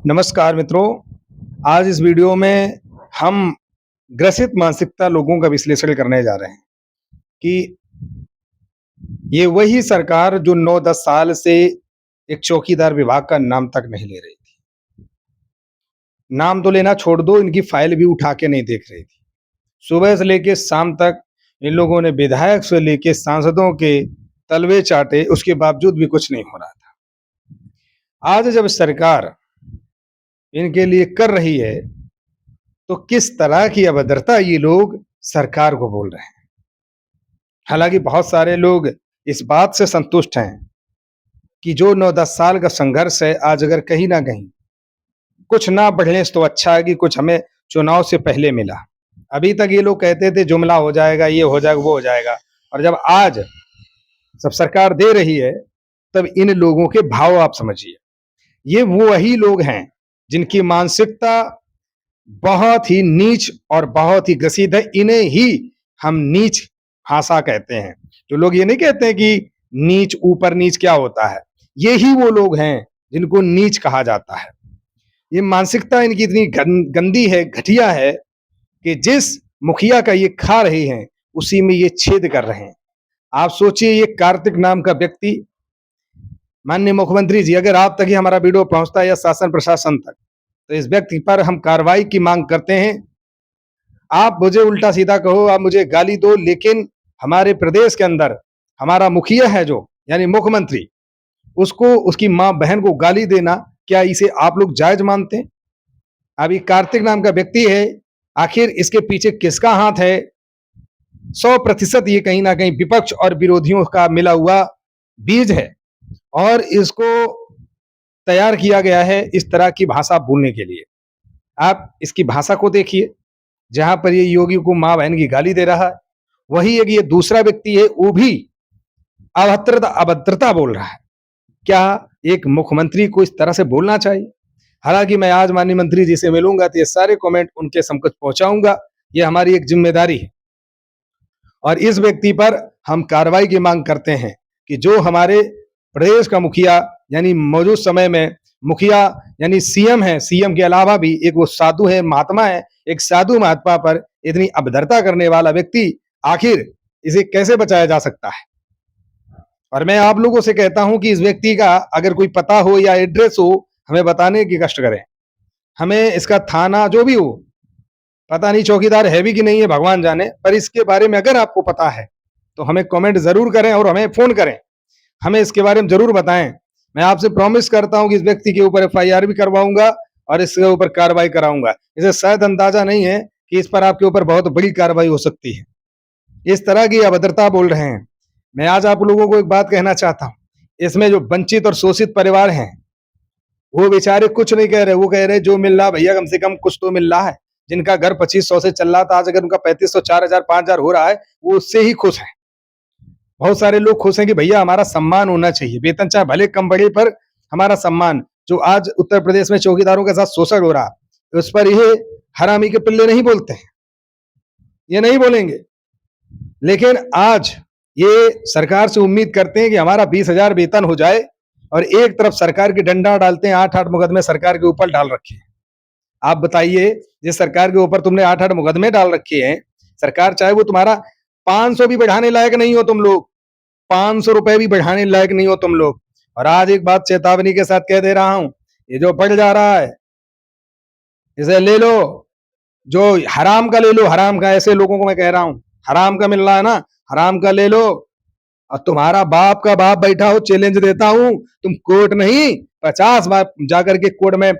नमस्कार मित्रों, आज इस वीडियो में हम ग्रसित मानसिकता लोगों का विश्लेषण करने जा रहे हैं कि ये वही सरकार जो 9-10 साल से एक चौकीदार विभाग का नाम तक नहीं ले रही थी। नाम तो लेना छोड़ दो, इनकी फाइल भी उठा के नहीं देख रही थी। सुबह से लेके शाम तक इन लोगों ने विधायक से लेके सांसदों के तलवे चाटे, उसके बावजूद भी कुछ नहीं हो रहा था। आज जब सरकार इनके लिए कर रही है, तो किस तरह की अभद्रता ये लोग सरकार को बोल रहे हैं। हालांकि बहुत सारे लोग इस बात से संतुष्ट हैं कि जो 9-10 साल का संघर्ष है, आज अगर कहीं ना कहीं कुछ ना बढ़ने से तो अच्छा है कि कुछ हमें चुनाव से पहले मिला। अभी तक ये लोग कहते थे जुमला हो जाएगा, ये हो जाएगा, वो हो जाएगा, और जब आज सब सरकार दे रही है, तब इन लोगों के भाव आप समझिए। ये वो वही लोग हैं जिनकी मानसिकता बहुत ही नीच और बहुत ही ग्रसित है। इन्हें ही हम नीच भाषा कहते हैं। जो लोग ये नहीं कहते हैं कि नीच ऊपर नीच क्या होता है, ये ही वो लोग हैं जिनको नीच कहा जाता है। ये मानसिकता इनकी इतनी गंदी है, घटिया है कि जिस मुखिया का ये खा रहे हैं, उसी में ये छेद कर रहे हैं। आप सोचिए, ये कार्तिक नाम का व्यक्ति, माननीय मुख्यमंत्री जी, अगर आप तक ही हमारा वीडियो पहुंचता है या शासन प्रशासन तक, तो इस व्यक्ति पर हम कार्रवाई की मांग करते हैं। आप मुझे उल्टा सीधा कहो, आप मुझे गाली दो, लेकिन हमारे प्रदेश के अंदर हमारा मुखिया है जो, यानी मुख्यमंत्री, उसको, उसकी मां बहन को गाली देना, क्या इसे आप लोग जायज मानते हैं? अभी कार्तिक नाम का व्यक्ति है, आखिर इसके पीछे किसका हाथ है? 100% ये कहीं ना कहीं विपक्ष और विरोधियों का मिला हुआ बीज है, और इसको तैयार किया गया है इस तरह की भाषा बोलने के लिए। आप इसकी भाषा को देखिए, जहां पर ये योगी को मां बहन की गाली दे रहा है, वही एक ये दूसरा व्यक्ति है, वो भी अभद्रता बोल रहा है। क्या एक मुख्यमंत्री को इस तरह से बोलना चाहिए? हालांकि मैं आज माननीय मंत्री जी से मिलूंगा तो ये सारे कमेंट उनके समक्ष पहुंचाऊंगा, ये हमारी एक जिम्मेदारी है। और इस व्यक्ति पर हम कार्रवाई की मांग करते हैं कि जो हमारे प्रदेश का मुखिया, यानी मौजूद समय में मुखिया यानी सीएम है, सीएम के अलावा भी एक वो साधु है, महात्मा है, एक साधु महात्मा पर इतनी अभद्रता करने वाला व्यक्ति, आखिर इसे कैसे बचाया जा सकता है? और मैं आप लोगों से कहता हूं कि इस व्यक्ति का अगर कोई पता हो या एड्रेस हो, हमें बताने की कष्ट करें। हमें इसका थाना जो भी हो, पता नहीं चौकीदार है भी कि नहीं है, भगवान जाने, पर इसके बारे में अगर आपको पता है तो हमें कमेंट जरूर करें और हमें फोन करें, हमें इसके बारे में जरूर बताएं। मैं आपसे प्रॉमिस करता हूं कि इस व्यक्ति के ऊपर एफआईआर भी करवाऊंगा और इसके ऊपर कार्रवाई कराऊंगा। इसे शायद अंदाजा नहीं है कि इस पर आपके ऊपर बहुत बड़ी कार्रवाई हो सकती है। इस तरह की अभद्रता बोल रहे हैं। मैं आज आप लोगों को एक बात कहना चाहता हूं, इसमें जो वंचित और शोषित परिवार हैं, वो बेचारे कुछ नहीं कह रहे। वो कह रहे जो मिल रहा भैया, कम से कम कुछ तो मिल रहा है। जिनका घर 2500 से चल रहा था, आज अगर उनका 3500, 4000, 5000 हो रहा है, वो उससे ही खुश है। बहुत सारे लोग खुश हैं कि भैया हमारा सम्मान होना चाहिए, वेतन चाहे भले कम बढ़े, पर हमारा सम्मान। जो आज उत्तर प्रदेश में चौकीदारों के साथ शोषण हो रहा, उस पर ये हरामी के पिल्ले नहीं बोलते हैं, ये नहीं बोलेंगे। लेकिन आज ये सरकार से उम्मीद करते हैं कि हमारा 20,000 वेतन हो जाए, और एक तरफ सरकार की डंडा डालते हैं। 8-8 मुकदमे सरकार के ऊपर डाल रखे हैं। आप बताइए, जिस सरकार के ऊपर तुमने 8-8 मुकदमे डाल रखे हैं, सरकार चाहे वो तुम्हारा 500 भी बढ़ाने लायक नहीं हो, तुम लोग 500 रुपए भी बढ़ाने लायक नहीं हो तुम लोग। और आज एक बात चेतावनी के साथ कह दे रहा हूं, ये जो बढ़ जा रहा है, इसे ले लो, जो हराम का ले लो, हराम का। ऐसे लोगों को मैं कह रहा हूं, हराम का मिल रहा है ना, हराम का ले लो। और तुम्हारा बाप का बाप बैठा हो, चैलेंज देता हूं, तुम कोर्ट नहीं 50 बार जाकर के कोर्ट में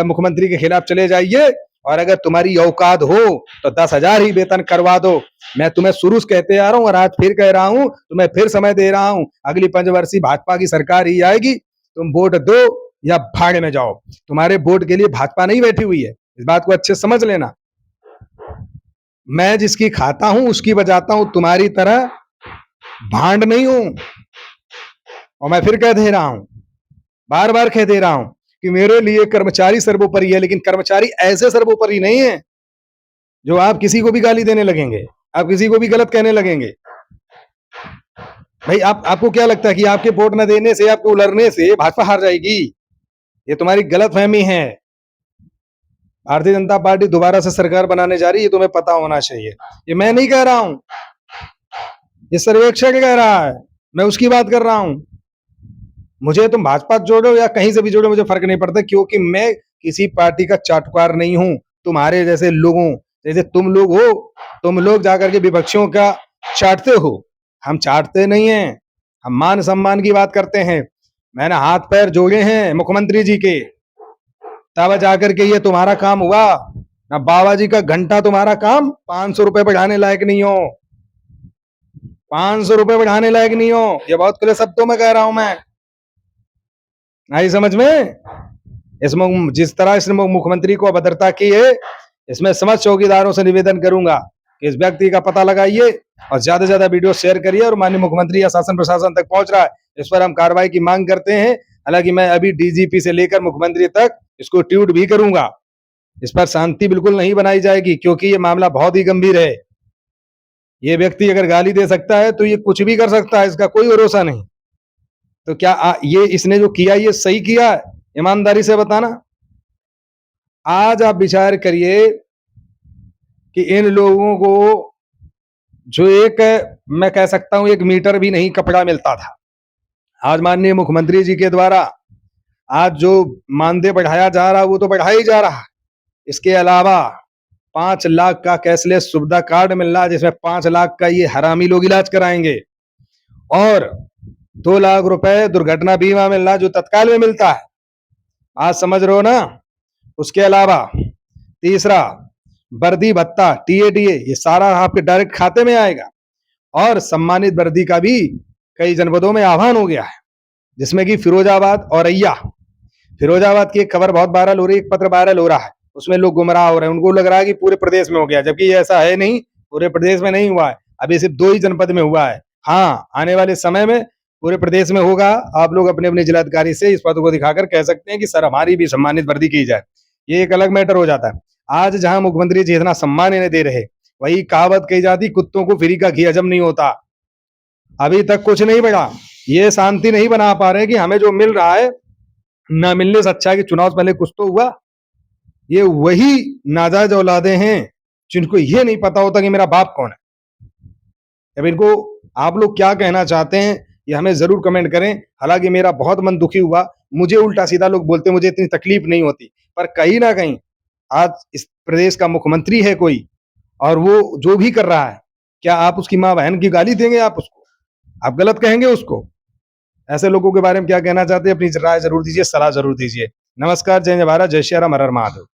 मुख्यमंत्री के खिलाफ चले जाइए, और अगर तुम्हारी औकात हो तो 10,000 ही वेतन करवा दो। मैं तुम्हें शुरू से कहते आ रहा हूं और आज फिर कह रहा हूं, तुम्हें फिर समय दे रहा हूं। अगली 5 वर्षीय भाजपा की सरकार ही आएगी, तुम वोट दो या भाड़ में जाओ। तुम्हारे वोट के लिए भाजपा नहीं बैठी हुई है, इस बात को अच्छे समझ लेना। मैं जिसकी खाता हूं उसकी बजाता हूं, तुम्हारी तरह भांड नहीं हूं। और मैं फिर कह दे रहा हूं, बार बार कह दे रहा हूं कि मेरे लिए कर्मचारी सर्वोपरि है, लेकिन कर्मचारी ऐसे सर्वोपरि नहीं है जो आप किसी को भी गाली देने लगेंगे, आप किसी को भी गलत कहने लगेंगे। भाई आपको क्या लगता है कि आपके वोट न देने से, आपके उलरने से भाजपा हार जाएगी? ये तुम्हारी गलतफहमी है। भारतीय जनता पार्टी दोबारा से सरकार बनाने जा रही है, ये तुम्हें पता होना चाहिए। ये मैं नहीं कह रहा हूं, ये सर्वेक्षण कह रहा है, मैं उसकी बात कर रहा हूं। मुझे तुम भाजपा जोड़ो या कहीं से भी जोड़ो, मुझे फर्क नहीं पड़ता, क्योंकि मैं किसी पार्टी का चाटुकार नहीं हूं। तुम्हारे जैसे लोगों, जैसे तुम लोग हो, तुम लोग जाकर के विपक्षियों का चाटते हो, हम चाटते नहीं हैं। हम मान सम्मान की बात करते हैं। मैंने हाथ पैर जोड़े हैं मुख्यमंत्री जी के, तब जाकर के ये तुम्हारा काम हुआ ना। बाबा जी का घंटा तुम्हारा काम 500 रुपए बढ़ाने लायक नहीं हो, 500 रुपए बढ़ाने लायक नहीं हो। ये बहुत खुले शब्दों में कह रहा हूं मैं, आई समझ में। इसमें जिस तरह इसने मुख्यमंत्री को अभद्रता की है, इसमें समस्त चौकीदारों से निवेदन करूंगा कि इस व्यक्ति का पता लगाइए और ज्यादा से ज्यादा वीडियो शेयर करिए। और माननीय मुख्यमंत्री या शासन प्रशासन तक पहुंच रहा है, इस पर हम कार्रवाई की मांग करते हैं। हालांकि मैं अभी डीजीपी से लेकर मुख्यमंत्री तक इसको ट्वीट भी करूंगा। इस पर शांति बिल्कुल नहीं बनाई जाएगी, क्योंकि ये मामला बहुत ही गंभीर है। ये व्यक्ति अगर गाली दे सकता है तो ये कुछ भी कर सकता है, इसका कोई भरोसा नहीं। तो क्या ये इसने जो किया ये सही किया है? ईमानदारी से बताना। आज आप विचार करिए कि इन लोगों को जो एक, मैं कह सकता हूं, 1 मीटर भी नहीं कपड़ा मिलता था, आज माननीय मुख्यमंत्री जी के द्वारा आज जो मानदेय बढ़ाया जा रहा है वो तो बढ़ा ही जा रहा है। इसके अलावा 5 लाख का कैशलेस सुविधा कार्ड मिल रहा है, जिसमें 5 लाख का ये हरामी लोग इलाज कराएंगे, और 2 लाख रुपए दुर्घटना बीमा मिल रहा है जो तत्काल में मिलता है। आज समझ रहे हो ना। उसके अलावा तीसरा, वर्दी भत्ता, टीएडीए, ये सारा आपके डायरेक्ट खाते में आएगा। और सम्मानित वर्दी का भी कई जनपदों में आह्वान हो गया है, जिसमें कि फिरोजाबाद, औरैया, फिरोजाबाद की एक खबर बहुत वायरल हो रही है, एक पत्र वायरल हो रहा है, उसमें लोग गुमराह हो रहे हैं। उनको लग रहा है कि पूरे प्रदेश में हो गया, जबकि ये ऐसा है नहीं, पूरे प्रदेश में नहीं हुआ है। अभी सिर्फ 2 ही जनपद में हुआ है। हाँ, आने वाले समय में पूरे प्रदेश में होगा। आप लोग अपने अपने जिलाधिकारी से इस पत्र को दिखाकर कह सकते हैं कि सर हमारी भी सम्मानित वर्दी की जाए। ये एक अलग मैटर हो जाता है। आज जहां मुख्यमंत्री जी इतना सम्मान इन्हें दे रहे, वही कहावत कही जाती, कुत्तों को फ्री का घी हजम नहीं होता। अभी तक कुछ नहीं बढ़ा, ये शांति नहीं बना पा रहे कि हमें जो मिल रहा है ना मिलने से अच्छा है कि चुनाव से पहले कुछ तो हुआ। ये वही नाजायज औलादे हैं जिनको ये नहीं पता होता कि मेरा बाप कौन है। अब इनको आप लोग क्या कहना चाहते हैं ये हमें जरूर कमेंट करें। हालांकि मेरा बहुत मन दुखी हुआ, मुझे उल्टा सीधा लोग बोलते, मुझे इतनी तकलीफ नहीं होती, पर कहीं ना कहीं आज इस प्रदेश का मुख्यमंत्री है कोई, और वो जो भी कर रहा है, क्या आप उसकी माँ बहन की गाली देंगे? आप उसको आप गलत कहेंगे उसको? ऐसे लोगों के बारे में क्या कहना चाहते हैं? अपनी राय जरूर दीजिए, सलाह जरूर दीजिए। नमस्कार, जय जय भारत, जय श्री राम, हर हर महादेव।